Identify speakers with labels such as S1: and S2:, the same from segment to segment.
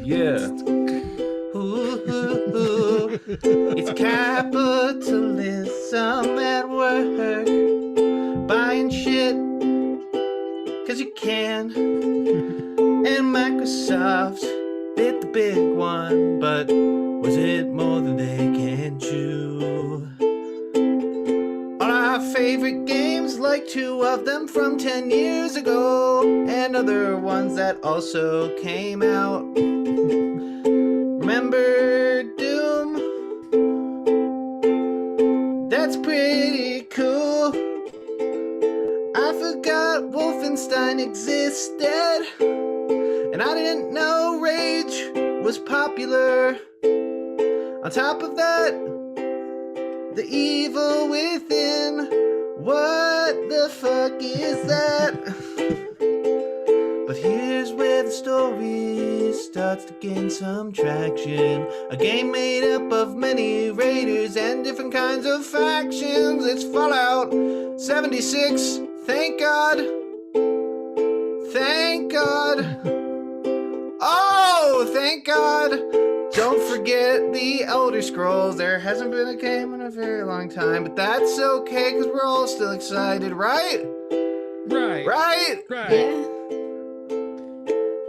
S1: Yeah. Ooh, it's capitalism at work. Buying shit cause you can. And Microsoft bit the big one, but was it more than they can chew? All our favorite games, like 2 of them from 10 years ago, and other ones that also came out. Remember Doom? That's pretty cool. I forgot Wolfenstein existed, and I didn't know Rage was popular. On top of that, the evil within. What the fuck is that? But here's where the story starts to gain some traction. A game made up of many raiders and different kinds of factions. It's Fallout 76. Thank God. Thank God. Oh, thank God. Don't forget the Elder Scrolls. There hasn't been a game in a very long time, but that's okay because we're all still excited, right?
S2: Right.
S1: Right?
S2: Right.
S3: Yeah.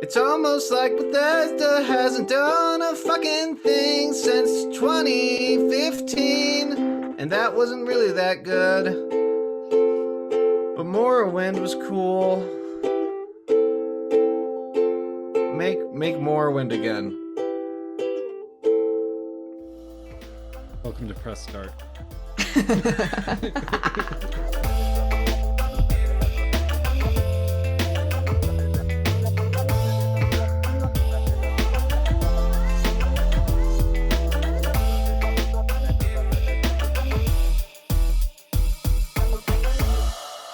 S1: It's almost like Bethesda hasn't done a fucking thing since 2015, and that wasn't really that good. But Morrowind was cool. Make Morrowind again.
S2: Welcome to Press Start.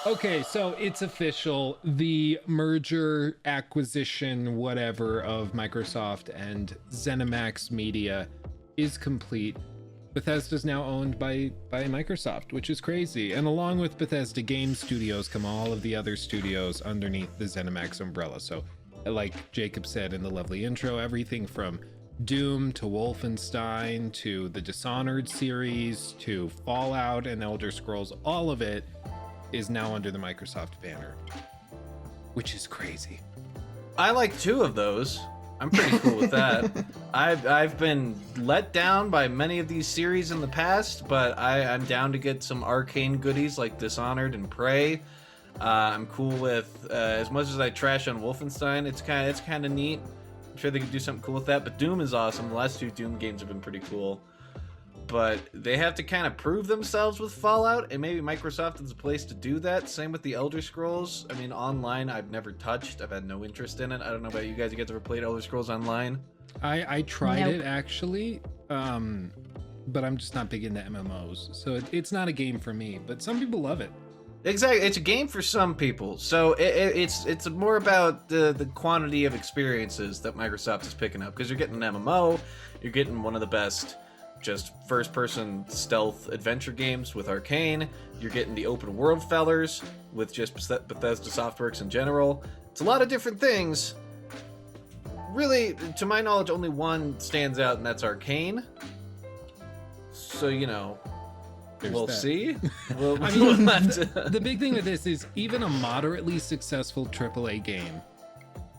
S2: Okay, so it's official. The merger, acquisition, whatever of Microsoft and ZeniMax Media is complete. Bethesda's now owned by Microsoft, which is crazy. And along with Bethesda Game Studios come all of the other studios underneath the ZeniMax umbrella. So like Jacob said in the lovely intro, everything from Doom to Wolfenstein to the Dishonored series to Fallout and Elder Scrolls, all of it is now under the Microsoft banner, which is crazy.
S1: I like 2 of those. I'm pretty cool with that. I've been let down by many of these series in the past, but I'm down to get some arcane goodies like Dishonored and Prey. I'm cool with as much as I trash on Wolfenstein. It's kind of neat. I'm sure they could do something cool with that. But Doom is awesome. The last 2 Doom games have been pretty cool. But they have to kind of prove themselves with Fallout, and maybe Microsoft is a place to do that. Same with the Elder Scrolls. I mean, online, I've never touched. I've had no interest in it. I don't know about you guys. You guys ever played Elder Scrolls Online?
S2: I tried
S3: Nope.
S2: it actually, but I'm just not big into MMOs, so it's not a game for me. But some people love it.
S1: Exactly, it's a game for some people. So it's more about the quantity of experiences that Microsoft is picking up, because you're getting an MMO, you're getting one of the best just first-person stealth adventure games with Arcane. You're getting the open world fellers with just Bethesda Softworks in general. It's a lot of different things. Really, to my knowledge, only one stands out, and that's Arcane. So, you know,
S2: There's
S1: we'll
S2: that.
S1: see.
S2: I
S1: We'll
S2: mean,
S1: have to-
S2: the big thing with this is even a moderately successful AAA game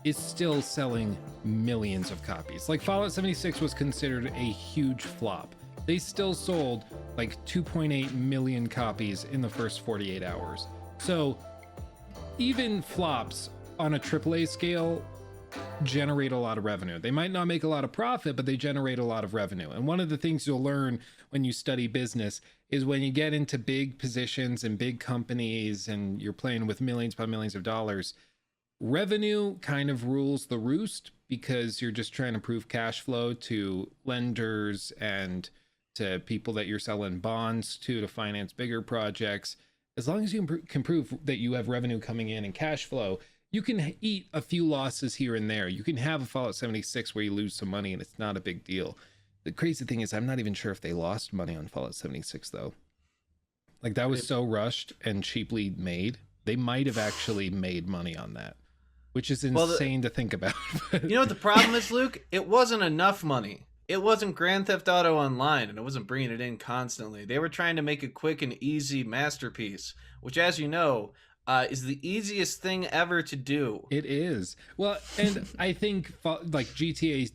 S2: is still selling millions of copies. Like Fallout 76 was considered a huge flop. They still sold like 2.8 million copies in the first 48 hours. So even flops on a AAA scale generate a lot of revenue. They might not make a lot of profit, but they generate a lot of revenue. And one of the things you'll learn when you study business is when you get into big positions and big companies and you're playing with millions upon millions of dollars, revenue kind of rules the roost, because you're just trying to prove cash flow to lenders and to people that you're selling bonds to finance bigger projects. As long as you can prove that you have revenue coming in and cash flow, you can eat a few losses here and there. You can have a Fallout 76 where you lose some money and it's not a big deal. The crazy thing is I'm not even sure if they lost money on Fallout 76 though. Like that was so rushed and cheaply made. They might have actually made money on that, which is
S1: Well,
S2: insane to think about.
S1: You know what the problem is, Luke? It wasn't enough money. It wasn't Grand Theft Auto Online, and it wasn't bringing it in constantly. They were trying to make a quick and easy masterpiece, which, as you know, is the easiest thing ever to do.
S2: It is. Well, and I think like GTA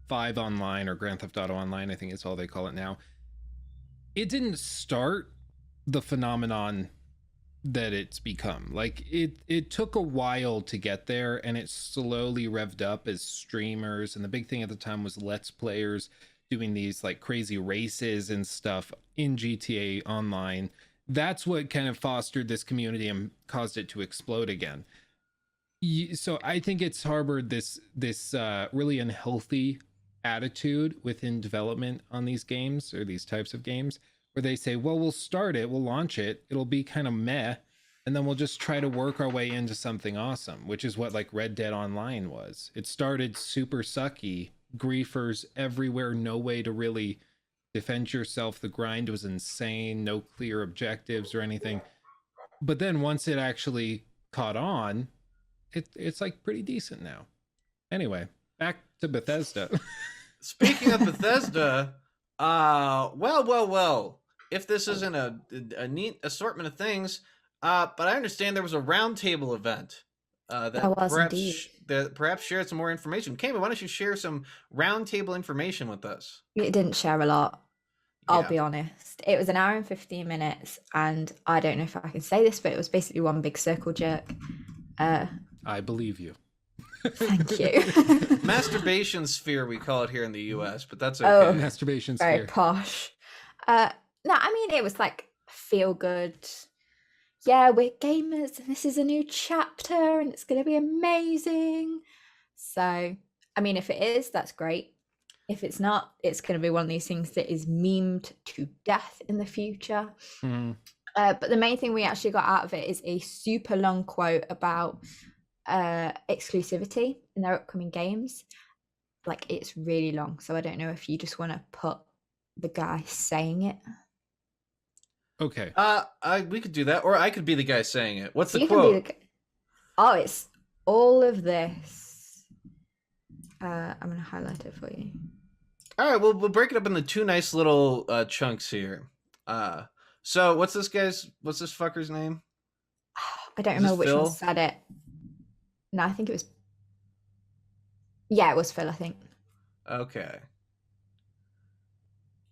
S2: 5 Online or Grand Theft Auto Online, I think it's all they call it now. It didn't start the phenomenon that it's become. Like it took a while to get there, and it slowly revved up as streamers, and the big thing at the time was Let's Players doing these like crazy races and stuff in GTA Online. That's what kind of fostered this community and caused it to explode again. So I think it's harbored this really unhealthy attitude within development on these games, or these types of games, where they say, well, we'll start it, we'll launch it, it'll be kind of meh, and then we'll just try to work our way into something awesome, which is what like Red Dead Online was. It started super sucky, griefers everywhere, no way to really defend yourself, the grind was insane, no clear objectives or anything. But then once it actually caught on, it's like pretty decent now. Anyway, back to Bethesda.
S1: Speaking of Bethesda, well, if this isn't a neat assortment of things, but I understand there was a roundtable event that perhaps shared some more information. Kayma, why don't you share some roundtable information with us?
S3: It didn't share a lot. I'll
S1: Yeah.
S3: be honest. It was an hour and 15 minutes, and I don't know if I can say this, but it was basically one big circle jerk.
S2: I believe you.
S3: Thank you.
S1: Masturbation sphere, we call it here in the US, but that's
S3: Oh.
S1: okay.
S2: Masturbation
S3: Very
S2: sphere.
S3: posh. No, I mean, it was like feel good. Yeah, we're gamers, and this is a new chapter, and it's going to be amazing. So, I mean, if it is, that's great. If it's not, it's going to be one of these things that is memed to death in the future.
S2: Mhm.
S3: But the main thing we actually got out of it is a super long quote about exclusivity in their upcoming games. Like, it's really long, so I don't know if you just want to put the guy saying it.
S2: Okay.
S1: We could do that, or I could be the guy saying it. What's the
S3: You
S1: quote?
S3: can be oh, it's all of this. I'm going to highlight it for you.
S1: All right, we'll break it up into two nice little chunks here. So what's this fucker's name?
S3: I don't
S1: Is this
S3: remember which
S1: Phil?
S3: one said it. No, I think it was. Yeah, it was Phil, I think.
S1: Okay.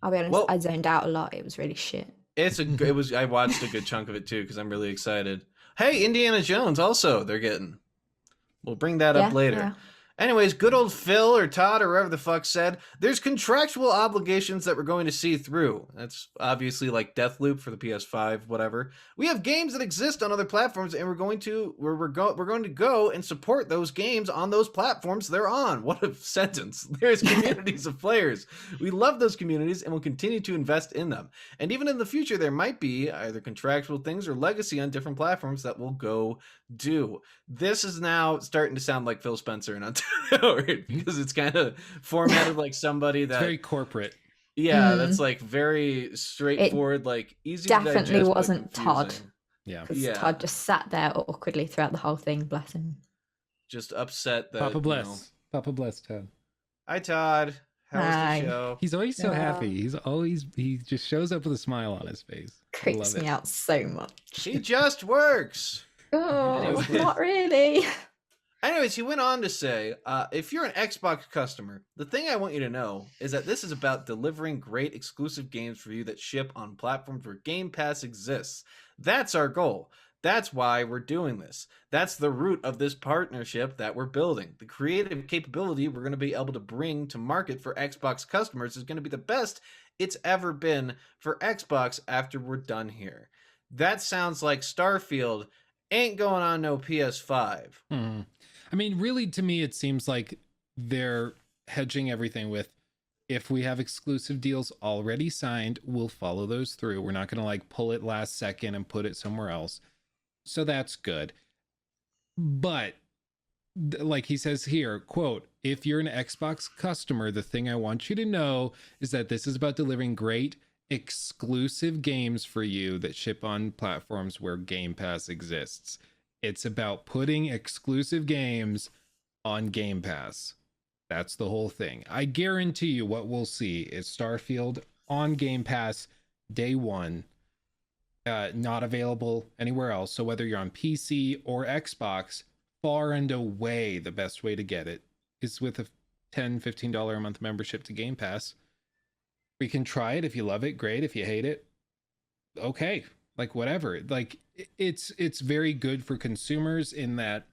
S3: I'll be honest,
S1: Well-
S3: I zoned out a lot. It was really shit.
S1: I watched a good chunk of it too because I'm really excited. Hey, Indiana Jones also they're getting. We'll bring that up later.
S3: Yeah.
S1: Anyways, good old Phil or Todd or whoever the fuck said, there's contractual obligations that we're going to see through. That's obviously like Deathloop for the PS5, whatever. We have games that exist on other platforms, and we're going to go and support those games on those platforms they're on. What a sentence. There's communities of players. We love those communities and will continue to invest in them. And even in the future, there might be either contractual things or legacy on different platforms that will go do. This is now starting to sound like Phil Spencer and because it's kind of formatted like somebody that
S2: It's very corporate.
S1: that's like very straightforward, like easy to
S3: Definitely
S1: digest, but
S3: wasn't Todd.
S1: confusing.
S2: Yeah.
S3: Because
S1: Yeah.
S3: Todd just sat there awkwardly throughout the whole thing, bless him.
S1: Just upset that
S2: Papa bless.
S1: you know,
S2: Papa bless Todd.
S1: hi Todd, how was
S3: Hi.
S1: the show?
S2: He's always so
S3: Yeah.
S2: happy. He just shows up with a smile on his face. I
S3: Creeps
S2: love
S3: me
S2: it.
S3: out so much.
S1: He just works.
S3: Oh,
S1: Anyways.
S3: not really.
S1: Anyways, he went on to say, if you're an Xbox customer, the thing I want you to know is that this is about delivering great exclusive games for you that ship on platforms where Game Pass exists. That's our goal. That's why we're doing this. That's the root of this partnership that we're building. The creative capability we're going to be able to bring to market for Xbox customers is going to be the best it's ever been for Xbox after we're done here. That sounds like Starfield ain't going on no PS5.
S2: Mhm. I mean, really, to me, it seems like they're hedging everything with, if we have exclusive deals already signed, we'll follow those through. We're not going to like pull it last second and put it somewhere else. So that's good. But like he says here, quote, if you're an Xbox customer, the thing I want you to know is that this is about delivering great exclusive games for you that ship on platforms where Game Pass exists. It's about putting exclusive games on Game Pass. That's the whole thing. I guarantee you what we'll see is Starfield on Game Pass day one, not available anywhere else. So whether you're on PC or Xbox, far and away the best way to get it is with a $10-15 a month membership to Game Pass. We can try it. If you love it, great. If you hate it, okay, like whatever. Like it's very good for consumers in that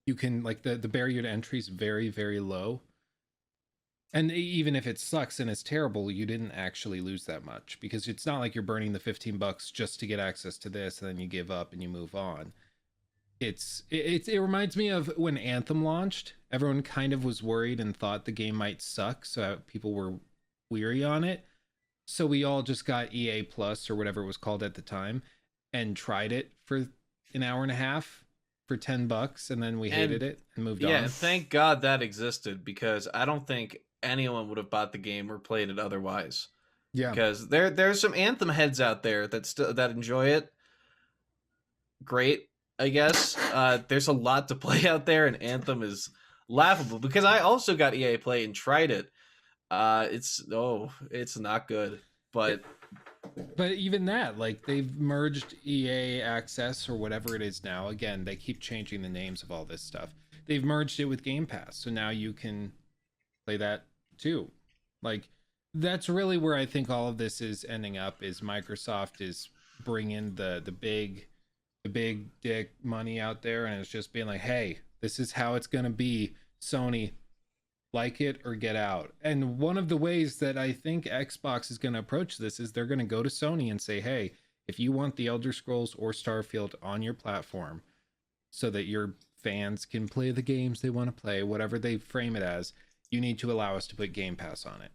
S2: you can, like, the barrier to entry is very, very low. And even if it sucks and it's terrible, you didn't actually lose that much, because it's not like you're burning the $15 just to get access to this and then you give up and you move on. It reminds me of when Anthem launched. Everyone kind of was worried and thought the game might suck, so people were weary on it. So we all just got EA Plus or whatever it was called at the time and tried it for an hour and a half for $10, and then we hated it and moved on.
S4: Yeah, thank God that existed, because I don't think anyone would have bought the game or played it otherwise.
S2: Yeah,
S4: because there's some Anthem heads out there that enjoy it. Great, I guess. There's a lot to play out there, and Anthem is laughable, because I also got EA Play and tried it. It's not good, but
S2: even that, like, they've merged EA Access or whatever it is now. Again, they keep changing the names of all this stuff. They've merged it with Game Pass, so now you can play that too. Like, that's really where I think all of this is ending up, is Microsoft is bringing the big dick money out there, and it's just being like, hey, this is how it's gonna be. Sony, like it or get out. And one of the ways that I think Xbox is going to approach this is they're going to go to Sony and say, hey, if you want the Elder Scrolls or Starfield on your platform so that your fans can play the games they want to play, whatever they frame it as, you need to allow us to put Game Pass on it.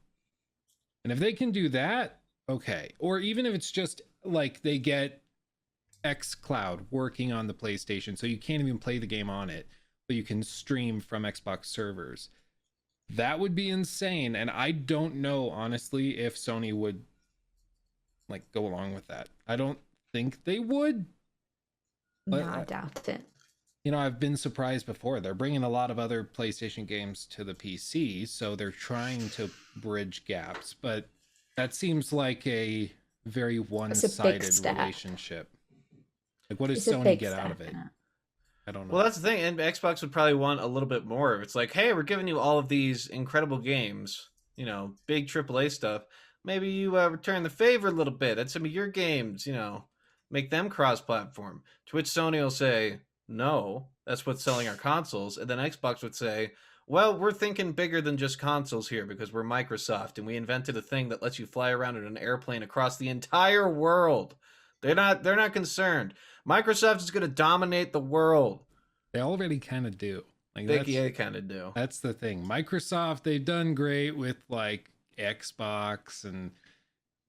S2: And if they can do that, okay. Or even if it's just like they get xCloud working on the PlayStation, so you can't even play the game on it, but you can stream from Xbox servers. That would be insane. And I don't know, honestly, if Sony would, like, go along with that. I don't think they would. But,
S3: no, I doubt it.
S2: You know, I've been surprised before. They're bringing a lot of other PlayStation games to the PC, so they're trying to bridge gaps. But that seems like a very one-sided relationship. Like, what does Sony get out of it? I don't know.
S4: Well, that's the thing, and Xbox would probably want a little bit more. It's like, hey, we're giving you all of these incredible games, you know, big AAA stuff. Maybe you return the favor a little bit at some of your games, you know, make them cross-platform. To which Sony will say, no, that's what's selling our consoles. And then Xbox would say, well, we're thinking bigger than just consoles here, because we're Microsoft, and we invented a thing that lets you fly around in an airplane across the entire world. They're not concerned. Microsoft is going to dominate the world.
S2: They already kind of do. Like,
S4: they kind of do.
S2: That's the thing. Microsoft, they've done great with, like, Xbox and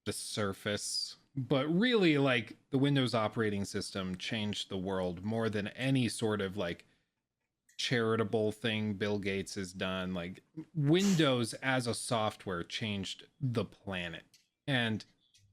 S2: the Surface, but really, like, the Windows operating system changed the world more than any sort of, like, charitable thing Bill Gates has done. Like, Windows as a software changed the planet, and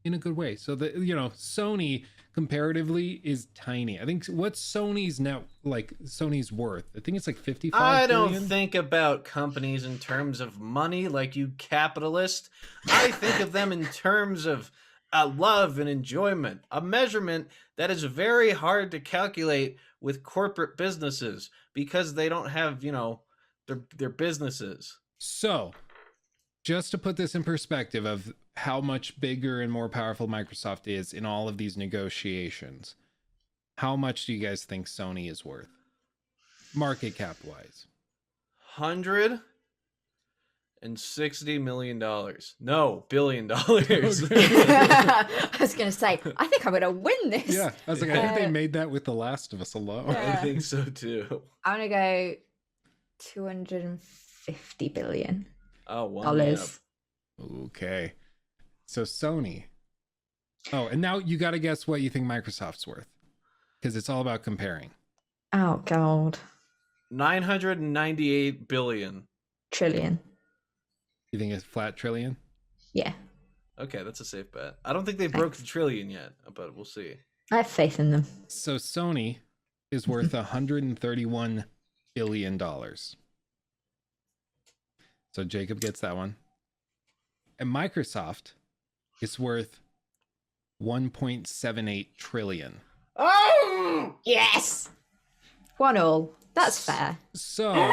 S2: in a good way. So the, you know, Sony comparatively is tiny. I think what's Sony's Sony's worth? I think it's like 55
S4: I don't
S2: billion?
S4: think about companies in terms of money like you capitalist. I think of them in terms of love and enjoyment, a measurement that is very hard to calculate with corporate businesses because they don't have, you know, their businesses.
S2: So, just to put this in perspective of how much bigger and more powerful Microsoft is in all of these negotiations, how much do you guys think Sony is worth? Market cap wise.
S4: $160 million. No, $1 billion.
S3: I was going to say, I think I'm going to win this.
S2: Yeah, I was like, I think they made that with The Last of Us alone.
S4: I think so too.
S3: I'm going to go 250 billion.
S4: Oh, wow.
S3: Dollars.
S2: Okay. So Sony. Oh, and now you got to guess what you think Microsoft's worth, because it's all about comparing.
S3: Oh, God.
S4: 998 billion.
S3: Trillion.
S2: You think it's flat trillion?
S3: Yeah.
S4: Okay, that's a safe bet. I don't think they broke the trillion yet, but we'll see.
S3: I have faith in them.
S2: So Sony, is worth $131 billion. So Jacob gets that one. And Microsoft is worth 1.78 trillion.
S1: Oh,
S3: Yes. 1-1. That's fair.
S2: So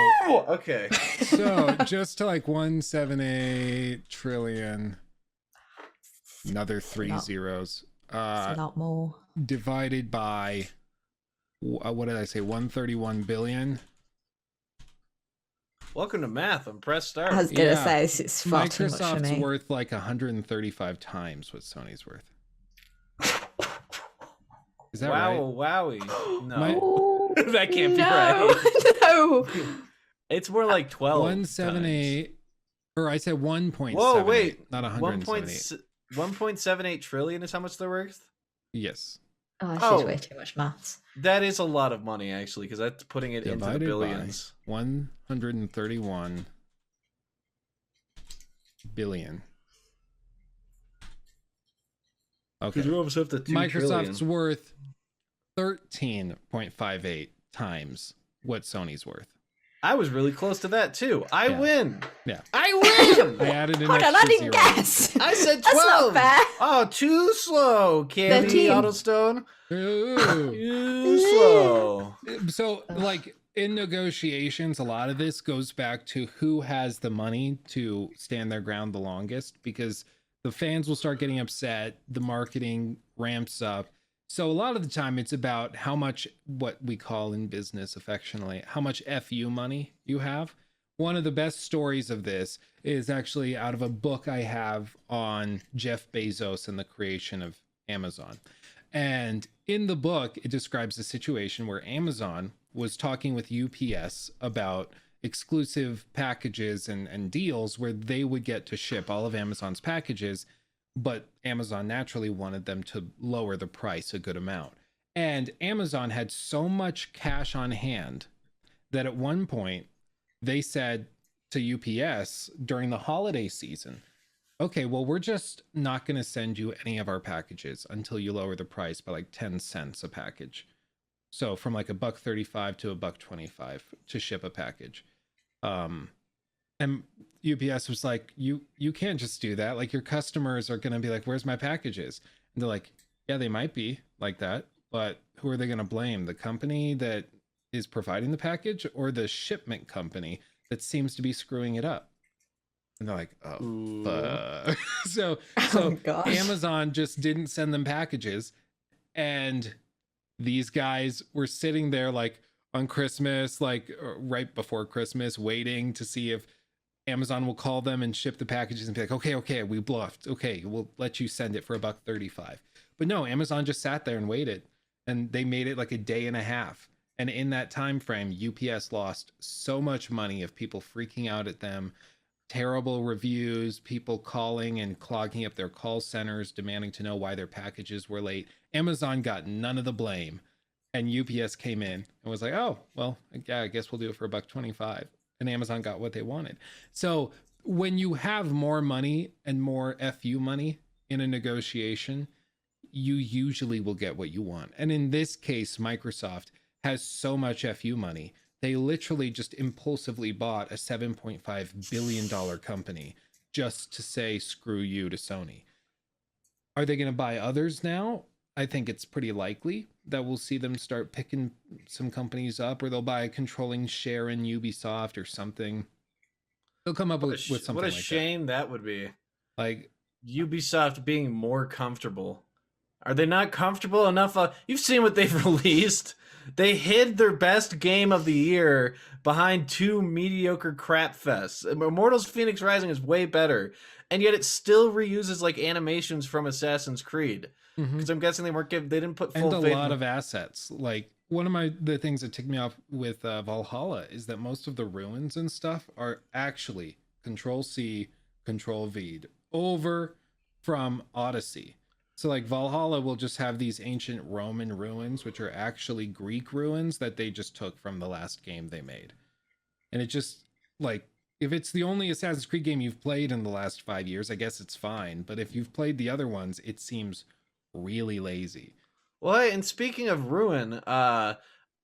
S4: okay.
S2: so just to like 178 trillion, another three
S3: Not-
S2: zeros,
S3: It's a lot more.
S2: divided by what did I say, 131 billion.
S4: Welcome to math. I'm press start.
S3: I was gonna
S2: Yeah.
S3: say it's far too much for
S2: Microsoft's
S3: me.
S2: worth like 135 times what Sony's worth. Is that right?
S4: Wowie. No.
S2: My-
S3: Oh,
S4: That can't be
S3: no,
S4: right.
S3: No.
S4: It's more like 12.
S2: 178, or I said 1.78.
S4: Whoa, wait.
S2: Not 178.
S4: 1.78 trillion is how much they're worth?
S2: Yes.
S3: Oh, this
S4: Oh.
S3: is way too much maths.
S4: That is a lot of money, actually, because that's putting it into the
S2: Divided
S4: billions.
S2: by 131 billion. Okay.
S4: Because we're almost up to 2
S2: Microsoft's
S4: trillion.
S2: worth 13.58 times what Sony's worth.
S4: I was really close to that, too. I
S2: Yeah.
S4: win.
S2: Yeah.
S4: I win.
S2: I added an
S3: Hold on, I
S2: extra
S3: didn't
S2: zero.
S3: guess.
S4: I said 12.
S3: That's not fair.
S4: Oh, too slow, Candy
S3: 13.
S4: Autostone.
S2: Ooh.
S4: Too slow.
S2: So, like in negotiations, a lot of this goes back to who has the money to stand their ground the longest, because the fans will start getting upset, the marketing ramps up. So a lot of the time it's about how much, what we call in business affectionately, how much FU money you have. One of the best stories of this is actually out of a book I have on Jeff Bezos and the creation of Amazon. And in the book, it describes a situation where Amazon was talking with UPS about exclusive packages and deals where they would get to ship all of Amazon's packages, but Amazon naturally wanted them to lower the price a good amount. And Amazon had so much cash on hand that at one point they said to UPS during the holiday season, okay, well, we're just not going to send you any of our packages until you lower the price by like 10 cents a package. So from like $1.35 to $1.25 to ship a package. And UPS was like, you can't just do that. Like, your customers are going to be like, where's my packages? And they're like, yeah, they might be like that, but who are they going to blame? The company that is providing the package or the shipment company that seems to be screwing it up? And they're like, oh, fuck. so
S3: Oh, gosh.
S2: Amazon just didn't send them packages. And these guys were sitting there like on Christmas, like right before Christmas, waiting to see if Amazon will call them and ship the packages and be like, okay, we bluffed. Okay, we'll let you send it for $1.35. But no, Amazon just sat there and waited, and they made it like a day and a half. And in that time frame, UPS lost so much money of people freaking out at them, terrible reviews, people calling and clogging up their call centers, demanding to know why their packages were late. Amazon got none of the blame. And UPS came in and was like, oh, well, yeah, I guess we'll do it for $1.25. And Amazon got what they wanted. So when you have more money and more FU money in a negotiation, you usually will get what you want. And in this case, Microsoft has so much FU money, they literally just impulsively bought a $7.5 billion company just to say, screw you to Sony. Are they going to buy others now? I think it's pretty likely that we'll see them start picking some companies up, or they'll buy a controlling share in Ubisoft or something. They'll come up with something
S4: What a
S2: like
S4: shame that would be.
S2: Like,
S4: Ubisoft being more comfortable. Are they not comfortable enough? You've seen what they've released. They hid their best game of the year behind 2 mediocre crap fests. Immortals Phoenix Rising is way better, and yet it still reuses like animations from Assassin's Creed. Because I'm guessing they didn't put full
S2: and a
S4: faith
S2: lot
S4: in-
S2: of assets. Like, one of the things that ticked me off with Valhalla is that most of the ruins and stuff are actually Control-C, Control-V over from Odyssey. So like Valhalla will just have these ancient Roman ruins, which are actually Greek ruins that they just took from the last game they made. And it just, like, if it's the only Assassin's Creed game you've played in the last 5 years, I guess it's fine. But if you've played the other ones, it seems really lazy.
S4: Well, hey, and speaking of ruin,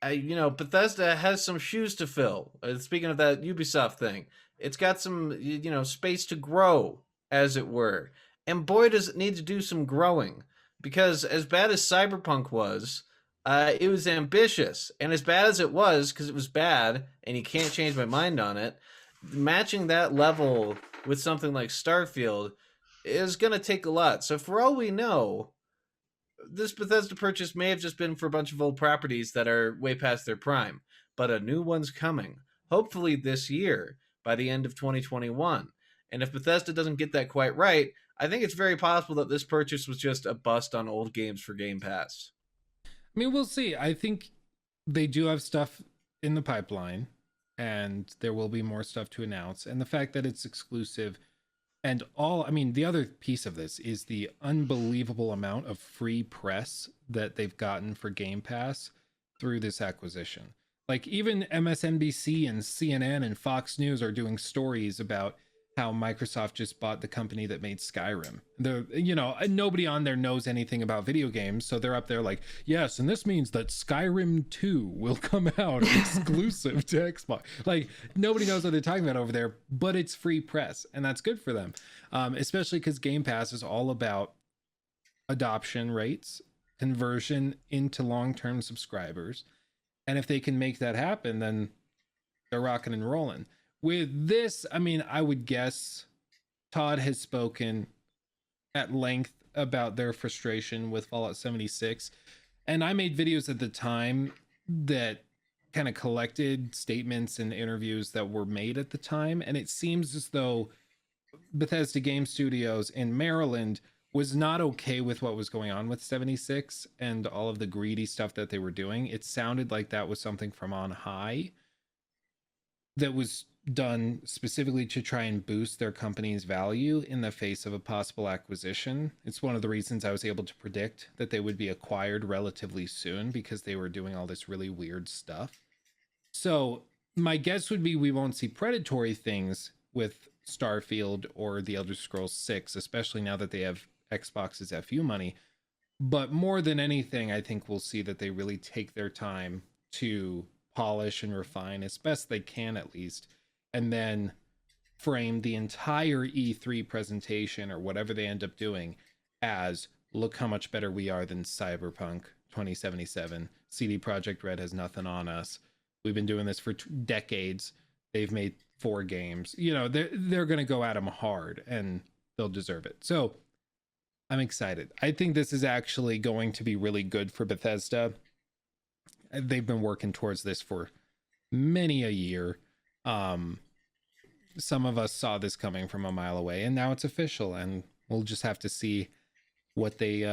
S4: Bethesda has some shoes to fill. Speaking of that Ubisoft thing, it's got some, space to grow, as it were. And boy, does it need to do some growing. Because as bad as Cyberpunk was, it was ambitious. And as bad as it was, because it was bad, and you can't change my mind on it, matching that level with something like Starfield is going to take a lot. So for all we know, this Bethesda purchase may have just been for a bunch of old properties that are way past their prime, but a new one's coming, hopefully this year, by the end of 2021. And if Bethesda doesn't get that quite right, I think it's very possible that this purchase was just a bust on old games for Game Pass.
S2: I mean, we'll see. I think they do have stuff in the pipeline, and there will be more stuff to announce. And the fact that it's exclusive and I mean, the other piece of this is the unbelievable amount of free press that they've gotten for Game Pass through this acquisition. Like, even MSNBC and CNN and Fox News are doing stories about how Microsoft just bought the company that made Skyrim. Nobody on there knows anything about video games, so they're up there like, yes, and this means that Skyrim 2 will come out exclusive to Xbox. Like, nobody knows what they're talking about over there, but it's free press, and that's good for them. Especially because Game Pass is all about adoption rates, conversion into long-term subscribers, and if they can make that happen, then they're rocking and rolling. With this, I mean, I would guess Todd has spoken at length about their frustration with Fallout 76. And I made videos at the time that kind of collected statements and interviews that were made at the time. And it seems as though Bethesda Game Studios in Maryland was not okay with what was going on with 76 and all of the greedy stuff that they were doing. It sounded like that was something from on high that was done specifically to try and boost their company's value in the face of a possible acquisition. It's one of the reasons I was able to predict that they would be acquired relatively soon, because they were doing all this really weird stuff. So my guess would be we won't see predatory things with Starfield or the Elder Scrolls 6, especially now that they have Xbox's FU money. But more than anything, I think we'll see that they really take their time to polish and refine as best they can, at least, and then frame the entire E3 presentation or whatever they end up doing as, look how much better we are than Cyberpunk 2077. CD Projekt Red has nothing on us. We've been doing this for decades. They've made 4 games. They're going to go at them hard, and they'll deserve it. So I'm excited. I think this is actually going to be really good for Bethesda. They've been working towards this for many a year. Some of us saw this coming from a mile away, and now it's official, and we'll just have to see what they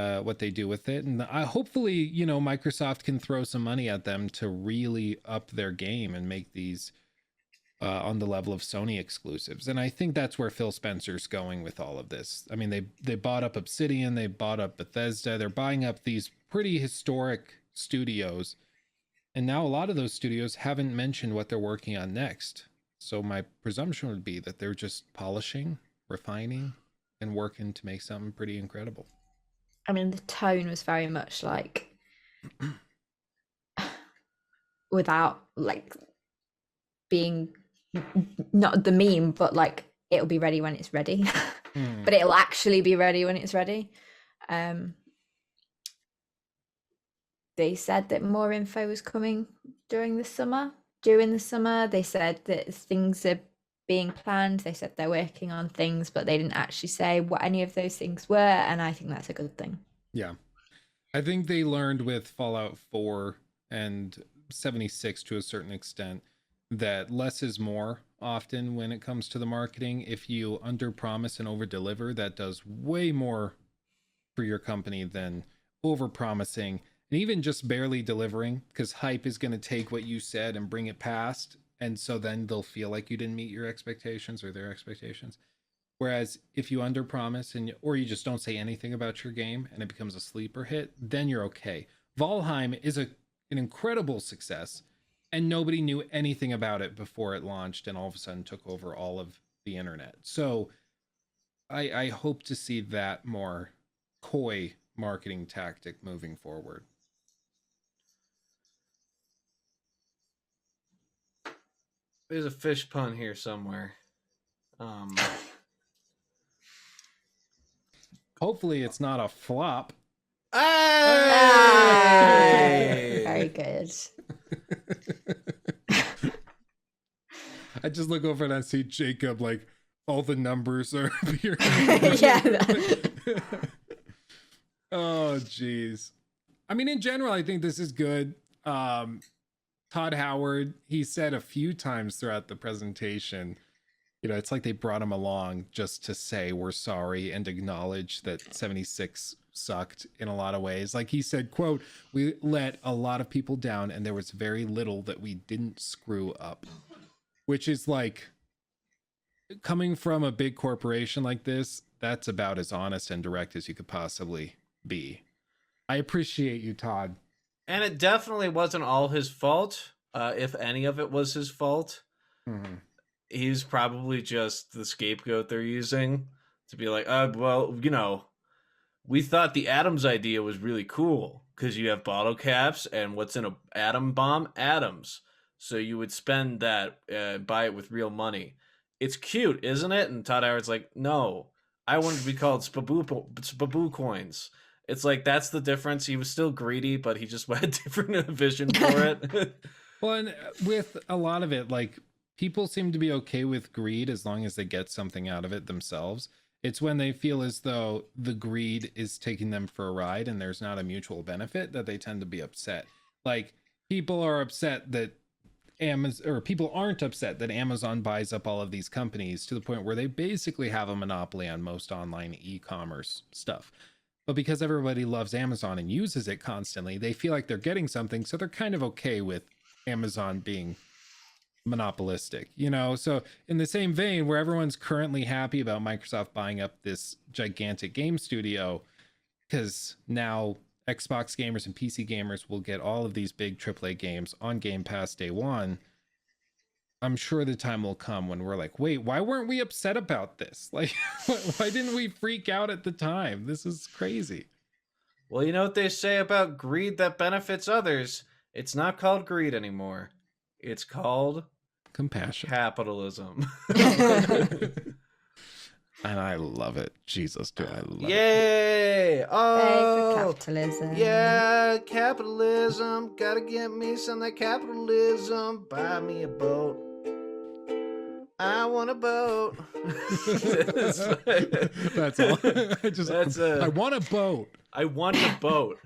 S2: do with it. And hopefully, Microsoft can throw some money at them to really up their game and make these on the level of Sony exclusives. And I think that's where Phil Spencer's going with all of this. I mean, they bought up Obsidian, they bought up Bethesda, they're buying up these pretty historic studios. And now a lot of those studios haven't mentioned what they're working on next. So my presumption would be that they're just polishing, refining, and working to make something pretty incredible.
S3: I mean, the tone was very much like without like being not the meme, but like it'll be ready when it's ready. But it'll actually be ready when it's ready. They said that more info was coming during the summer. They said that things are being planned. They said they're working on things, but they didn't actually say what any of those things were. And I think that's a good thing.
S2: Yeah. I think they learned with Fallout 4 and 76 to a certain extent that less is more often when it comes to the marketing. If you underpromise and overdeliver, that does way more for your company than overpromising and even just barely delivering, because hype is going to take what you said and bring it past, and so then they'll feel like you didn't meet your expectations or their expectations. Whereas if you underpromise or you just don't say anything about your game and it becomes a sleeper hit, then you're okay. Valheim is an incredible success, and nobody knew anything about it before it launched and all of a sudden took over all of the internet. So I hope to see that more coy marketing tactic moving forward.
S4: There's a fish pun here somewhere.
S2: Hopefully it's not a flop.
S4: Hey!
S3: Very good.
S2: I just look over and I see Jacob, like, all the numbers are appearing.
S3: Yeah.
S2: Oh, jeez. I mean, in general, I think this is good. Todd Howard, he said a few times throughout the presentation, you know, it's like they brought him along just to say we're sorry and acknowledge that 76 sucked in a lot of ways. Like he said, quote, "We let a lot of people down and there was very little that we didn't screw up," which is like, coming from a big corporation like this, that's about as honest and direct as you could possibly be. I appreciate you, Todd.
S4: And it definitely wasn't all his fault. If any of it was his fault, he's probably just the scapegoat they're using to be like, well, you know, we thought the atoms idea was really cool because you have bottle caps and what's in an atom bomb? Atoms. So you would spend that, buy it with real money. It's cute, isn't it? And Todd Howard's like, no, I wanted to be called Spaboo coins. It's like, that's the difference. He was still greedy, but he just had different vision for it.
S2: Well, and with a lot of it, like, people seem to be okay with greed as long as they get something out of it themselves. It's when they feel as though the greed is taking them for a ride and there's not a mutual benefit that they tend to be upset. Like, people are upset that people aren't upset that Amazon buys up all of these companies to the point where they basically have a monopoly on most online e-commerce stuff. But because everybody loves Amazon and uses it constantly, they feel like they're getting something, so they're kind of okay with Amazon being monopolistic, you know? So in the same vein, where everyone's currently happy about Microsoft buying up this gigantic game studio, because now Xbox gamers and PC gamers will get all of these big AAA games on Game Pass day one, I'm sure the time will come when we're like, wait, why weren't we upset about this? Like, why didn't we freak out at the time? This is crazy.
S4: Well, you know what they say about greed that benefits others? It's not called greed anymore. It's called
S2: Compassion.
S4: capitalism.
S2: And I love it. Jesus, do I love it.
S4: Yay!
S3: Yay
S4: Oh,
S3: for capitalism.
S4: yeah, capitalism. Gotta get me some of that capitalism. Buy me a boat. I want a boat.
S2: That's all. I want a boat.
S4: I want a boat.